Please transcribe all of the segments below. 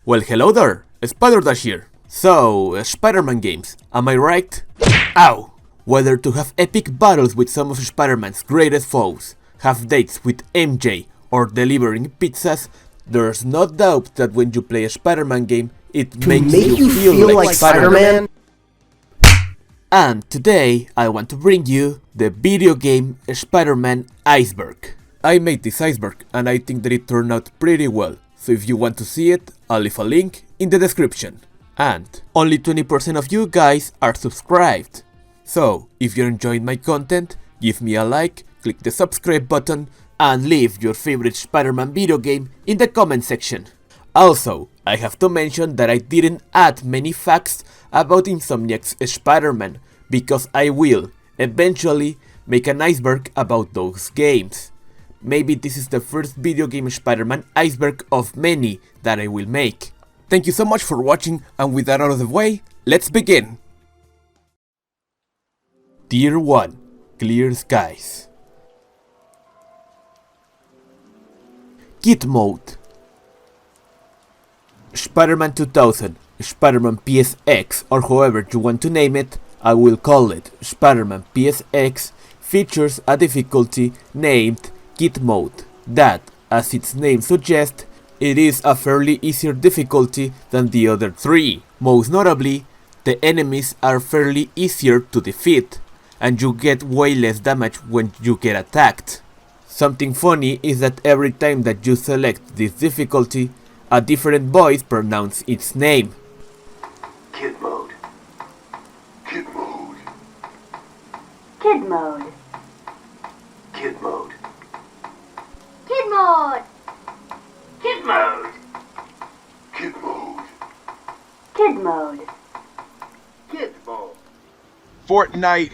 Well, hello there, Spider-Dash here. So, Spider-Man games, am I right? Ow! Whether to have epic battles with some of Spider-Man's greatest foes, have dates with MJ, or delivering pizzas, there's no doubt that when you play a Spider-Man game, it makes you feel like Spider-Man. And today, I want to bring you the video game Spider-Man Iceberg. I made this iceberg, and I think that it turned out pretty well. So if you want to see it, I'll leave a link in the description. And only 20% of you guys are subscribed. So if you're enjoying my content, give me a like, click the subscribe button, and leave your favorite Spider-Man video game in the comment section. Also, I have to mention that I didn't add many facts about Insomniac's Spider-Man, because I will, eventually, make an iceberg about those games. Maybe this is the first video game Spider-Man Iceberg of many that I will make. Thank you so much for watching, and with that out of the way, let's begin! Tier 1. Clear Skies. Kit Mode. Spider-Man 2000, Spider-Man PSX, or however you want to name it, I will call it Spider-Man PSX, features a difficulty named Kit Mode, that, as its name suggests, it is a fairly easier difficulty than the other three. Most notably, the enemies are fairly easier to defeat, and you get way less damage when you get attacked. Something funny is that every time that you select this difficulty, a different voice pronounces its name. Kid mode. Kid mode. Kid mode. Kid mode. Kid mode. Kid mode. Kid mode. Kid mode. Kid mode. Fortnite.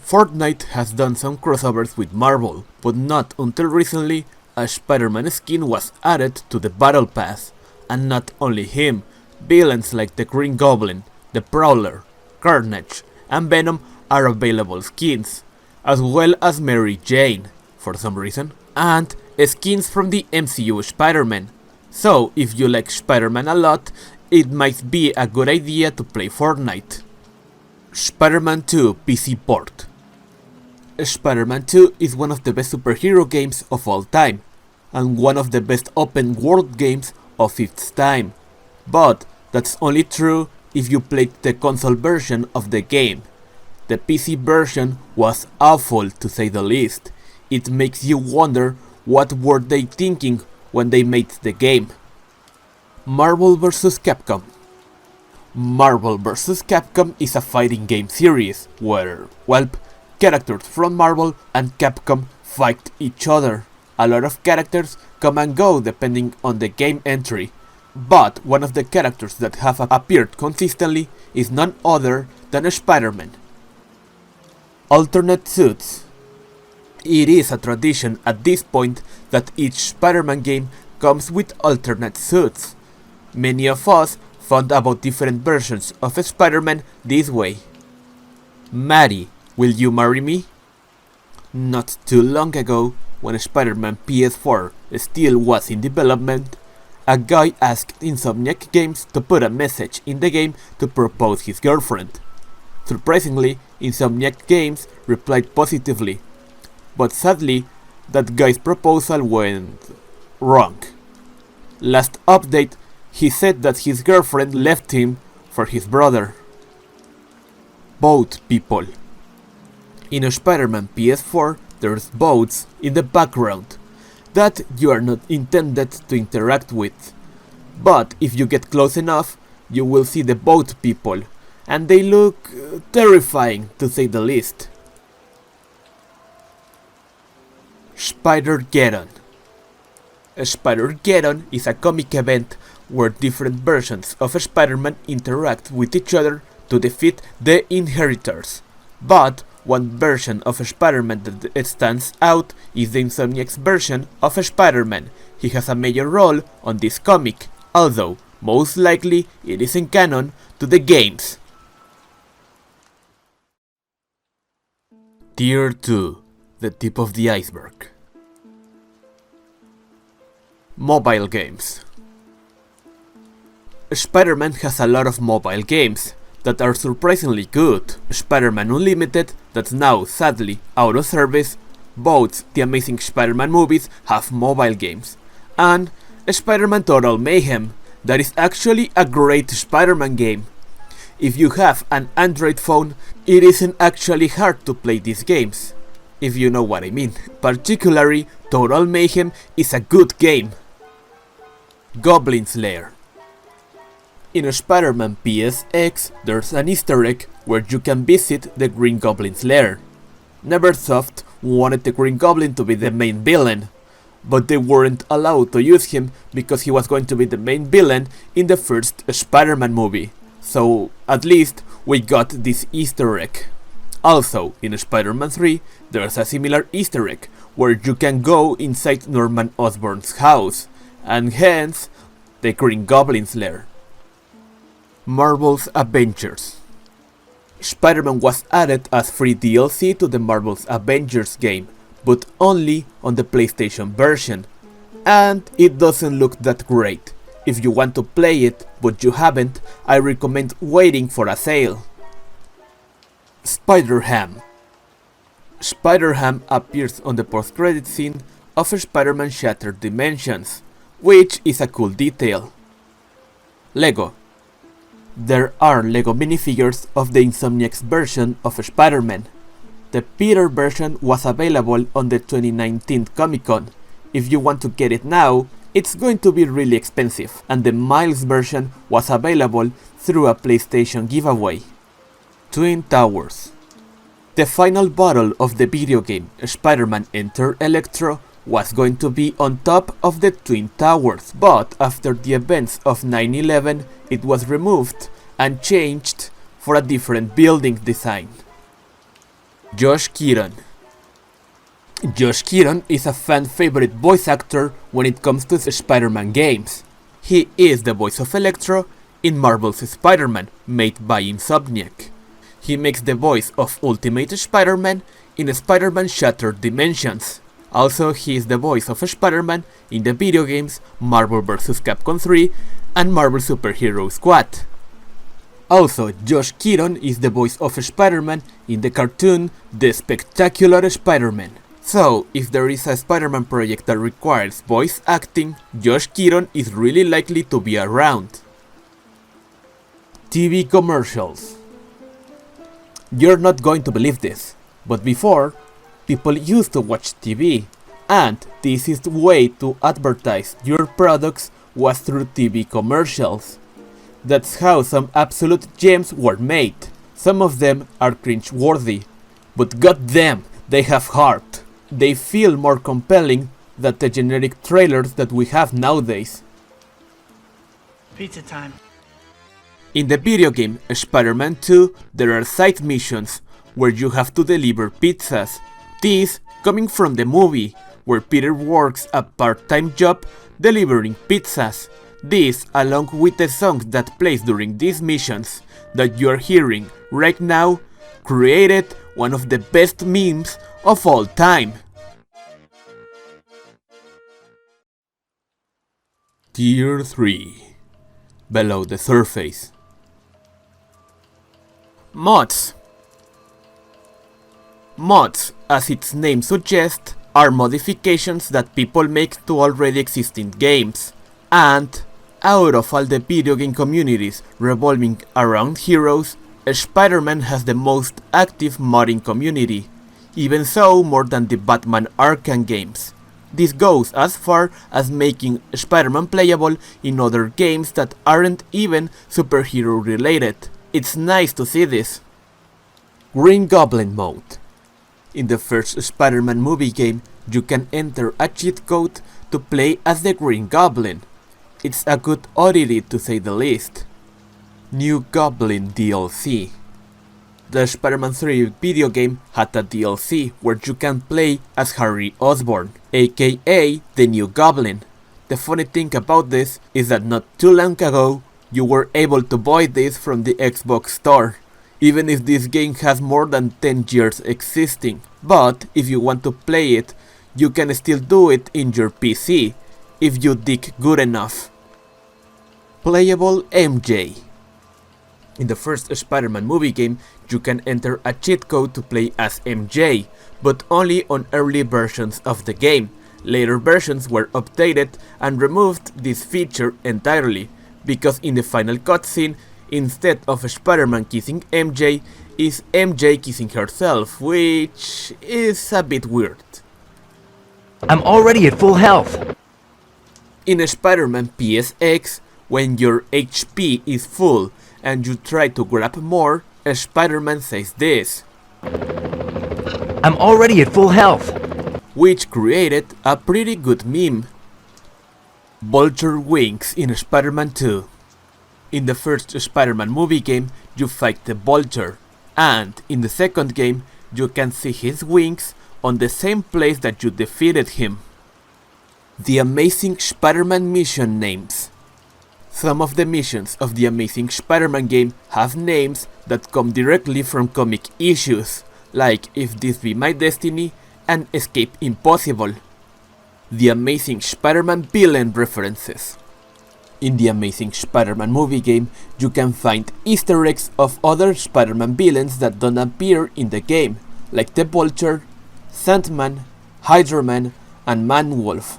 Fortnite has done some crossovers with Marvel, but not until recently a Spider-Man skin was added to the Battle Pass, and not only him, villains like the Green Goblin, the Prowler, Carnage, and Venom are available skins, as well as Mary Jane, for some reason, and skins from the MCU Spider-Man. So if you like Spider-Man a lot, it might be a good idea to play Fortnite. Spider-Man 2 PC port. Spider-Man 2 is one of the best superhero games of all time, and one of the best open world games of its time. But that's only true if you played the console version of the game. The PC version was awful, to say the least. It makes you wonder what were they thinking when they made the game. Marvel vs. Capcom. Marvel vs. Capcom is a fighting game series where, well, characters from Marvel and Capcom fight each other. A lot of characters come and go depending on the game entry, but one of the characters that have appeared consistently is none other than Spider-Man. Alternate suits. It is a tradition at this point that each Spider-Man game comes with alternate suits. Many of us found about different versions of Spider-Man this way. Maddie, will you marry me? Not too long ago, when Spider-Man PS4 still was in development, a guy asked Insomniac Games to put a message in the game to propose his girlfriend. Surprisingly, Insomniac Games replied positively, but sadly, that guy's proposal went wrong. Last update, he said that his girlfriend left him for his brother. Boat people. In a Spider-Man PS4, there's boats in the background that you are not intended to interact with. But if you get close enough, you will see the boat people, and they look terrifying, to say the least. Spider-Geddon. Spider-Geddon is a comic event where different versions of Spider-Man interact with each other to defeat the Inheritors. But one version of Spider-Man that stands out is the Insomniac's version of Spider-Man. He has a major role on this comic, although most likely it isn't canon to the games. Tier 2. The tip of the iceberg. Mobile games. Spider-Man has a lot of mobile games that are surprisingly good. Spider-Man Unlimited, that's now sadly out of service, both the Amazing Spider-Man movies have mobile games, and Spider-Man Total Mayhem, that is actually a great Spider-Man game. If you have an Android phone, it isn't actually hard to play these games, if you know what I mean. Particularly, Total Mayhem is a good game. Goblin's Lair. In Spider-Man PSX, there's an Easter egg where you can visit the Green Goblin's lair. Neversoft wanted the Green Goblin to be the main villain, but they weren't allowed to use him because he was going to be the main villain in the first Spider-Man movie. So at least we got this Easter egg. Also, in Spider-Man 3, there's a similar Easter egg where you can go inside Norman Osborn's house, and hence the Green Goblin's lair. Marvel's Avengers. Spider-Man was added as free DLC to the Marvel's Avengers game, but only on the PlayStation version, and it doesn't look that great. If you want to play it, but you haven't, I recommend waiting for a sale. Spider-Ham. Spider-Ham appears on the post-credit scene of Spider-Man Shattered Dimensions, which is a cool detail. Lego. There are Lego minifigures of the Insomniacs version of Spider-Man. The Peter version was available on the 2019 Comic-Con. If you want to get it now, it's going to be really expensive, and the Miles version was available through a PlayStation giveaway. Twin Towers. The final battle of the video game Spider-Man Enter Electro was going to be on top of the Twin Towers, but after the events of 9/11 it was removed and changed for a different building design. Josh Keaton. Josh Keaton is a fan favorite voice actor when it comes to Spider-Man games. He is the voice of Electro in Marvel's Spider-Man, made by Insomniac. He makes the voice of Ultimate Spider-Man in Spider-Man Shattered Dimensions. Also, he is the voice of Spider-Man in the video games Marvel vs. Capcom 3 and Marvel Super Hero Squad. Also, Josh Keaton is the voice of Spider-Man in the cartoon The Spectacular Spider-Man. So, if there is a Spider-Man project that requires voice acting, Josh Keaton is really likely to be around. TV commercials. You're not going to believe this, but before, people used to watch TV, and the easiest way to advertise your products was through TV commercials. That's how some absolute gems were made. Some of them are cringe-worthy, but goddamn, they have heart. They feel more compelling than the generic trailers that we have nowadays. Pizza time. In the video game Spider-Man 2, there are side missions where you have to deliver pizzas. These coming from the movie, where Peter works a part-time job delivering pizzas. This, along with the songs that plays during these missions that you are hearing right now, created one of the best memes of all time. Tier 3. Below the surface. Mods. Mods, as its name suggests, are modifications that people make to already existing games. And, out of all the video game communities revolving around heroes, Spider-Man has the most active modding community, even so more than the Batman Arkham games. This goes as far as making Spider-Man playable in other games that aren't even superhero related. It's nice to see this. Green Goblin mode. In the first Spider-Man movie game, you can enter a cheat code to play as the Green Goblin. It's a good oddity to say the least. New Goblin DLC. The Spider-Man 3 video game had a DLC where you can play as Harry Osborn, aka the New Goblin. The funny thing about this is that not too long ago, you were able to buy this from the Xbox store, even if this game has more than 10 years existing. But if you want to play it, you can still do it in your PC, if you dig good enough. Playable MJ. In the first Spider-Man movie game, you can enter a cheat code to play as MJ, but only on early versions of the game. Later versions were updated and removed this feature entirely, because in the final cutscene, instead of Spider-Man kissing MJ, is MJ kissing herself, which is a bit weird. I'm already at full health. In Spider-Man PSX, when your HP is full and you try to grab more, Spider-Man says this, I'm already at full health. which created a pretty good meme. Vulture wings in Spider-Man 2. In the first Spider-Man movie game, you fight the Vulture, and in the second game, you can see his wings on the same place that you defeated him. The Amazing Spider-Man mission names. Some of the missions of the Amazing Spider-Man game have names that come directly from comic issues, like If This Be My Destiny and Escape Impossible. The Amazing Spider-Man villain references. In the Amazing Spider-Man movie game, you can find Easter eggs of other Spider-Man villains that don't appear in the game, like the Vulture, Sandman, Hydra Man, and Man-Wolf.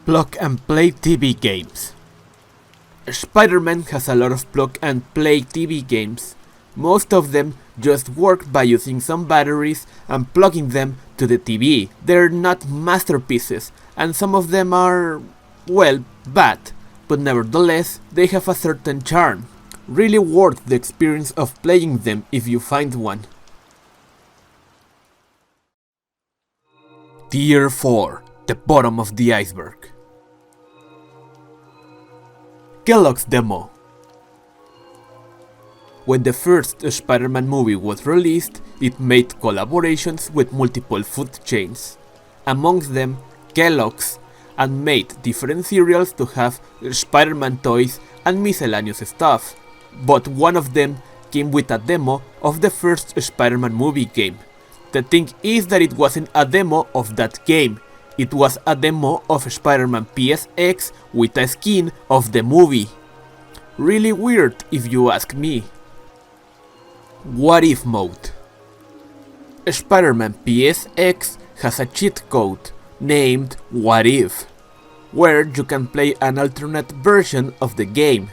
Plug and play TV games. Spider-Man has a lot of plug and play TV games. Most of them just work by using some batteries and plugging them to the TV. They're not masterpieces, and some of them are, well, bad, but nevertheless, they have a certain charm. Really worth the experience of playing them if you find one. Tier 4. The bottom of the iceberg. Kellogg's Demo. When the first Spider-Man movie was released, it made collaborations with multiple food chains, amongst them Kellogg's, and made different cereals to have Spider-Man toys and miscellaneous stuff, but one of them came with a demo of the first Spider-Man movie game. The thing is that it wasn't a demo of that game, it was a demo of Spider-Man PSX with a skin of the movie. Really weird if you ask me. What If mode. Spider-Man PSX has a cheat code named What If, where you can play an alternate version of the game.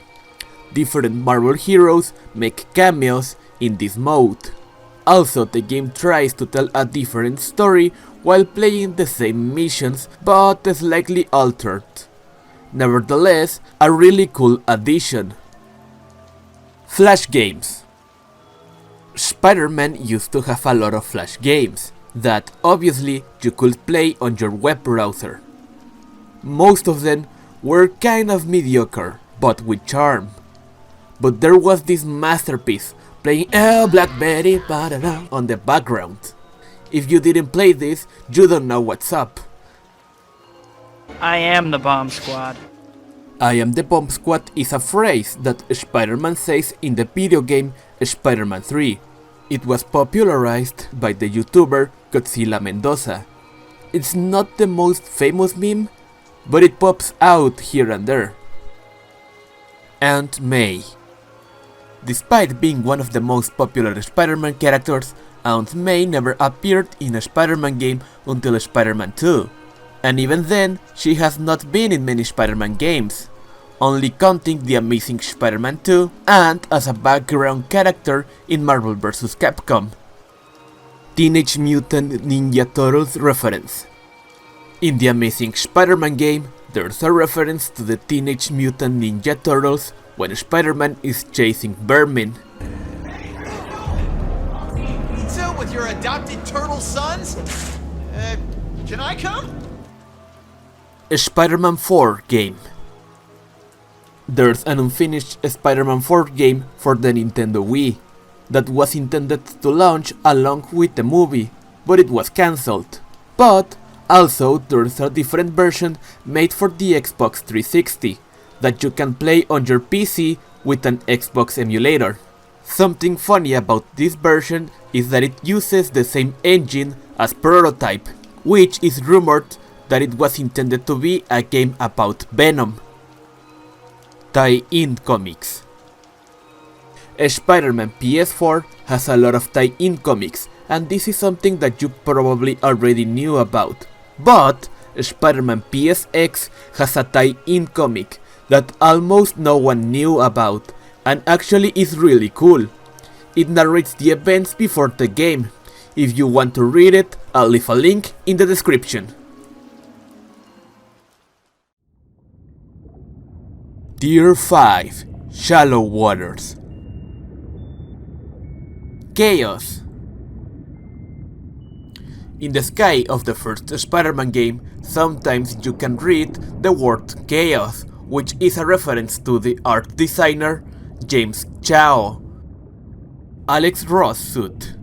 Different Marvel heroes make cameos in this mode. Also, the game tries to tell a different story while playing the same missions, but slightly altered. Nevertheless, a really cool addition. Flash games. Spider-Man used to have a lot of Flash games that obviously you could play on your web browser. Most of them were kind of mediocre, but with charm. But there was this masterpiece playing "Oh Black Betty" on the background. If you didn't play this, you don't know what's up. I am the bomb squad. I am the bomb squad is a phrase that Spider-Man says in the video game Spider-Man 3. It was popularized by the YouTuber Godzilla Mendoza. It's not the most famous meme, but it pops out here and there. Aunt May. Despite being one of the most popular Spider-Man characters, Aunt May never appeared in a Spider-Man game until Spider-Man 2. And even then, she has not been in many Spider-Man games, only counting The Amazing Spider-Man 2 and as a background character in Marvel vs. Capcom. Teenage Mutant Ninja Turtles reference. In The Amazing Spider-Man game, there's a reference to the Teenage Mutant Ninja Turtles when Spider-Man is chasing vermin. Pizza with your adopted turtle sons? Can I come? Spider-Man 4 game. There's an unfinished Spider-Man 4 game for the Nintendo Wii that was intended to launch along with the movie, but it was cancelled. But also there's a different version made for the Xbox 360 that you can play on your PC with an Xbox emulator. Something funny about this version is that it uses the same engine as Prototype, which is rumored that it was intended to be a game about Venom. tie-in comics. Spider-Man PS4 has a lot of tie-in comics, and this is something that you probably already knew about. But Spider-Man PSX has a tie-in comic that almost no one knew about, and actually is really cool. It narrates the events before the game. If you want to read it, I'll leave a link in the description. Tier 5 Shallow Waters. Chaos. In the sky of the first Spider-Man game, sometimes you can read the word Chaos, which is a reference to the art designer James Chao. Alex Ross suit.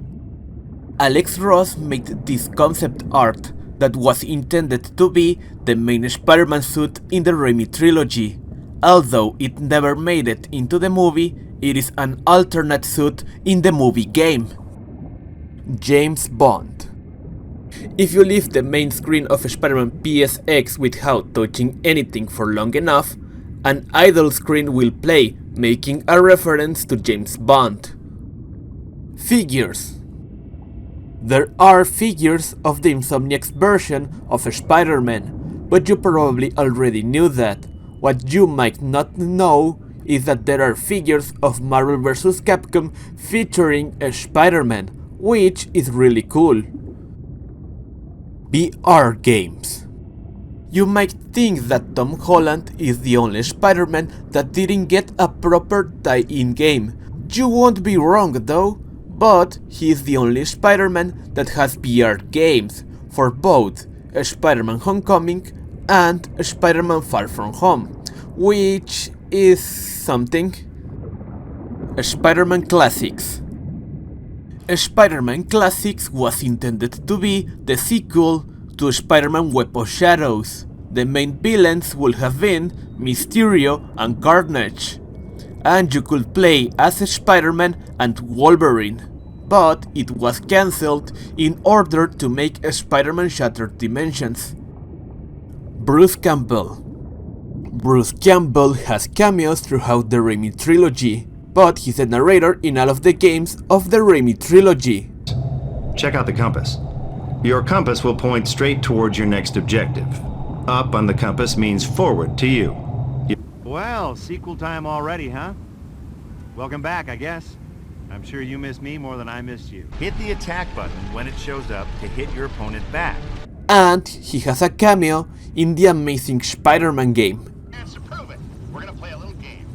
Alex Ross made this concept art that was intended to be the main Spider-Man suit in the Raimi trilogy. Although it never made it into the movie, it is an alternate suit in the movie game. James Bond. If you leave the main screen of Spider-Man PSX without touching anything for long enough, an idle screen will play, making a reference to James Bond. Figures. There are figures of the Insomniac's version of Spider-Man, but you probably already knew that. What you might not know is that there are figures of Marvel vs. Capcom featuring a Spider-Man, which is really cool. VR games. You might think that Tom Holland is the only Spider-Man that didn't get a proper tie-in game. You won't be wrong though, but he is the only Spider-Man that has VR games for both Spider-Man Homecoming and Spider-Man Far From Home, which is something. Spider-Man Classics. Spider-Man Classics was intended to be the sequel to Spider-Man Web of Shadows. The main villains would have been Mysterio and Carnage, and you could play as Spider-Man and Wolverine, but it was cancelled in order to make Spider-Man Shattered Dimensions. Bruce Campbell. Bruce Campbell has cameos throughout the Raimi trilogy, but he's the narrator in all of the games of the Raimi trilogy. Check out the compass. Your compass will point straight towards your next objective. Up on the compass means forward to you. Well, sequel time already, huh? Welcome back, I guess. I'm sure you miss me more than I missed you. Hit the attack button when it shows up to hit your opponent back. And he has a cameo in the Amazing Spider-Man game. And to prove it, we're gonna play a little game.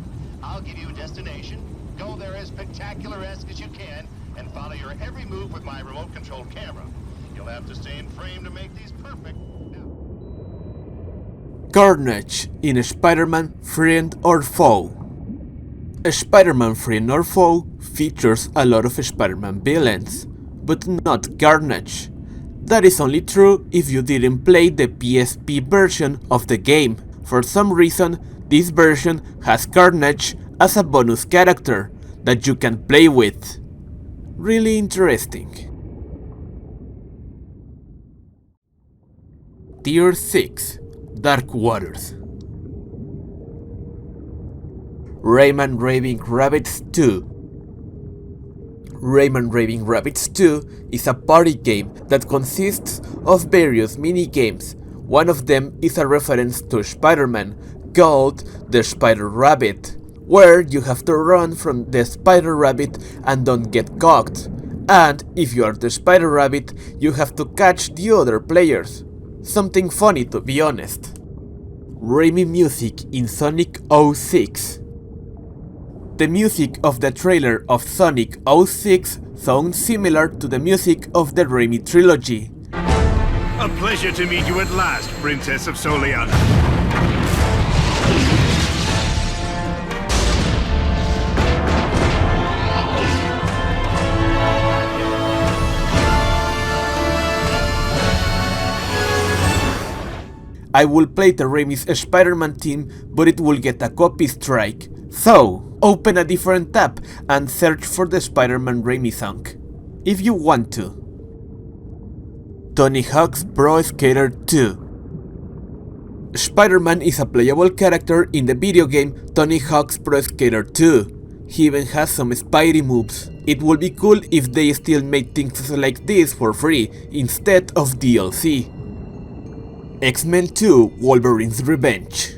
I'll give you a destination, go there as spectacular-esque as you can, and follow your every move with my remote-controlled camera. You'll have to stay in frame to make these perfect. Carnage in Spider-Man Friend or Foe. Spider-Man Friend or Foe features a lot of Spider-Man villains, but not Carnage. That is only true if you didn't play the PSP version of the game. For some reason, this version has Carnage as a bonus character that you can play with. Really interesting. Tier 6 Dark Waters. Rayman Raving Rabbids 2. Rayman Raving Rabbids 2 is a party game that consists of various mini-games. One of them is a reference to Spider-Man called the Spider Rabbit, where you have to run from the Spider Rabbit and don't get caught. And if you are the Spider Rabbit, you have to catch the other players. Something funny, to be honest. Raimi music in Sonic 06. The music of the trailer of Sonic 06 sounds similar to the music of the Raimi trilogy. A pleasure to meet you at last, Princess of Soliana. I will play the Raimi's Spider-Man team, but it will get a copy strike. So, open a different tab and search for the Spider-Man Raimi song, if you want to. Tony Hawk's Pro Skater 2. Spider-Man is a playable character in the video game Tony Hawk's Pro Skater 2. He even has some Spidey moves. It would be cool if they still made things like this for free instead of DLC. X-Men 2 Wolverine's Revenge.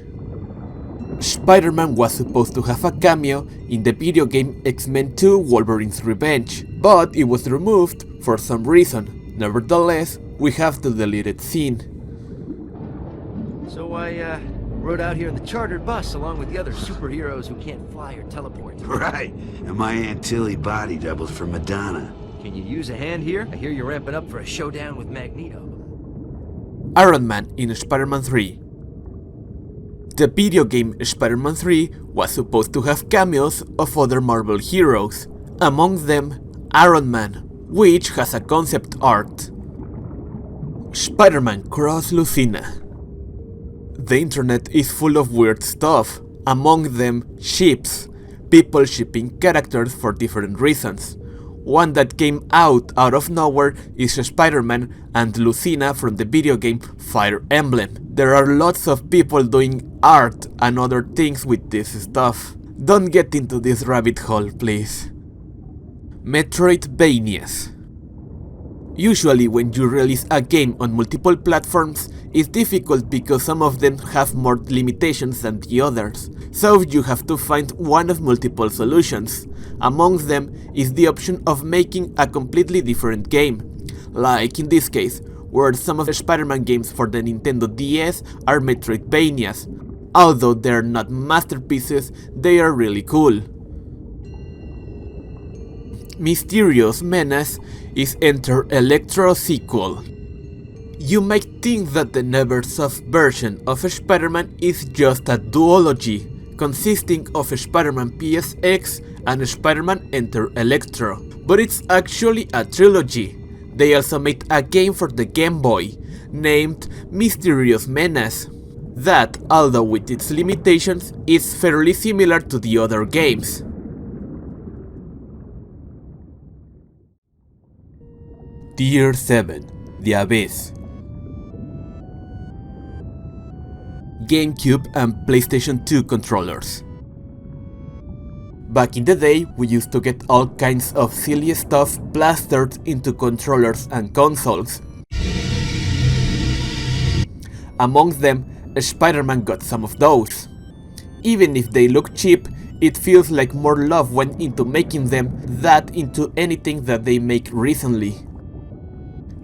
Spider-Man was supposed to have a cameo in the video game X-Men 2 Wolverine's Revenge, but it was removed for some reason. Nevertheless, we have the deleted scene. So I rode out here in the chartered bus along with the other superheroes who can't fly or teleport. Right, and my Aunt Tilly body doubles for Madonna. Can you use a hand here? I hear you're ramping up for a showdown with Magneto. Iron Man in Spider-Man 3. The video game Spider-Man 3 was supposed to have cameos of other Marvel heroes, among them Iron Man, which has a concept art. Spider-Man Cross Lucina. The internet is full of weird stuff, among them ships, people shipping characters for different reasons. One that came out of nowhere is Spider-Man and Lucina from the video game Fire Emblem. There are lots of people doing art and other things with this stuff. Don't get into this rabbit hole, please. Metroidvanias. Usually when you release a game on multiple platforms, it's difficult because some of them have more limitations than the others, so you have to find one of multiple solutions. Among them is the option of making a completely different game, like in this case, where some of the Spider-Man games for the Nintendo DS are Metroidvanias. Although they're not masterpieces, they are really cool. Mysterious Menace is Enter Electro sequel. You might think that the Neversoft version of Spider-Man is just a duology, consisting of Spider-Man PSX and Spider-Man Enter Electro, but it's actually a trilogy. They also made a game for the Game Boy, named Mysterious Menace, that, although with its limitations, is fairly similar to the other games. Tier 7, The Abyss. GameCube and PlayStation 2 controllers. Back in the day, we used to get all kinds of silly stuff plastered into controllers and consoles. Among them, Spider-Man got some of those. Even if they look cheap, it feels like more love went into making them than into anything that they make recently.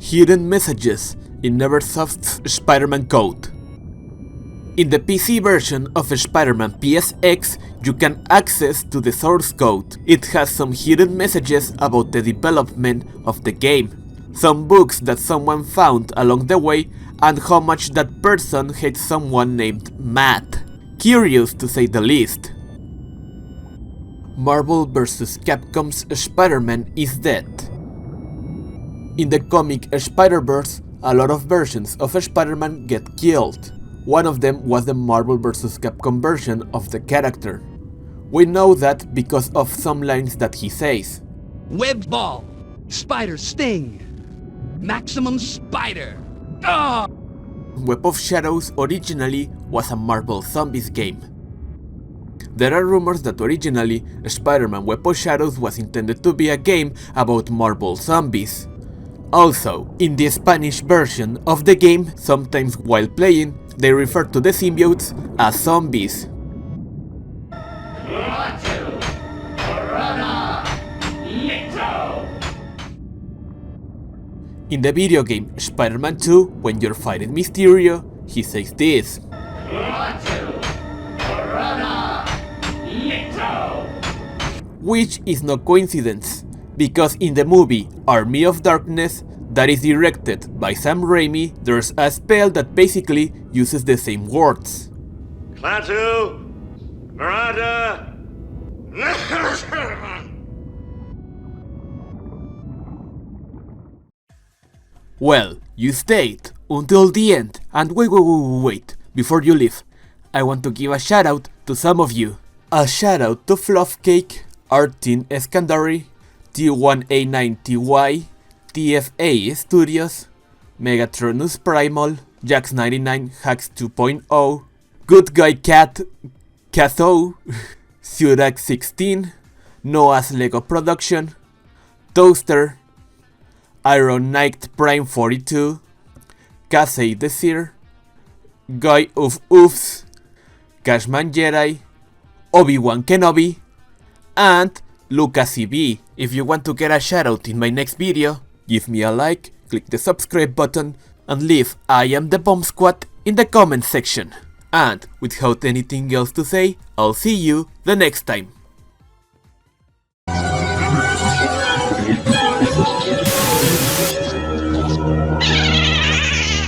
Hidden messages in Neversoft's Spider-Man code. In the PC version of Spider-Man PSX, you can access to the source code. It has some hidden messages about the development of the game, some books that someone found along the way, and how much that person hates someone named Matt. Curious to say the least. Marvel vs. Capcom's Spider-Man is dead. In the comic Spider-Verse, a lot of versions of Spider-Man get killed. One of them was the Marvel vs. Capcom version of the character. We know that because of some lines that he says. Web ball, spider sting, maximum spider. Ah! Web of Shadows originally was a Marvel Zombies game. There are rumors that originally Spider-Man Web of Shadows was intended to be a game about Marvel Zombies. Also, in the Spanish version of the game, sometimes while playing, they refer to the symbiotes as zombies. In the video game Spider-Man 2, when you're fighting Mysterio, he says this. Which is no coincidence, because in the movie Army of Darkness, that is directed by Sam Raimi, there's a spell that basically uses the same words. Klaatu, Miranda. Well, you stayed until the end, and wait, before you leave, I want to give a shout out to some of you. A shout out to Fluffcake, Artin Eskandari, T1A9TY, TFA Studios, Megatronus Primal, Jax99 Hacks 2.0, Good Guy Cat Catho, Sudax16, Noah's Lego Production, Toaster, Iron Knight Prime 42, Casey Desir, Guy of Oofs, Cashman Jedi, Obi-Wan Kenobi, and Lucas EB. If you want to get a shoutout in my next video, give me a like, click the subscribe button, and leave "I am the Bomb Squad" in the comment section. And without anything else to say, I'll see you the next time.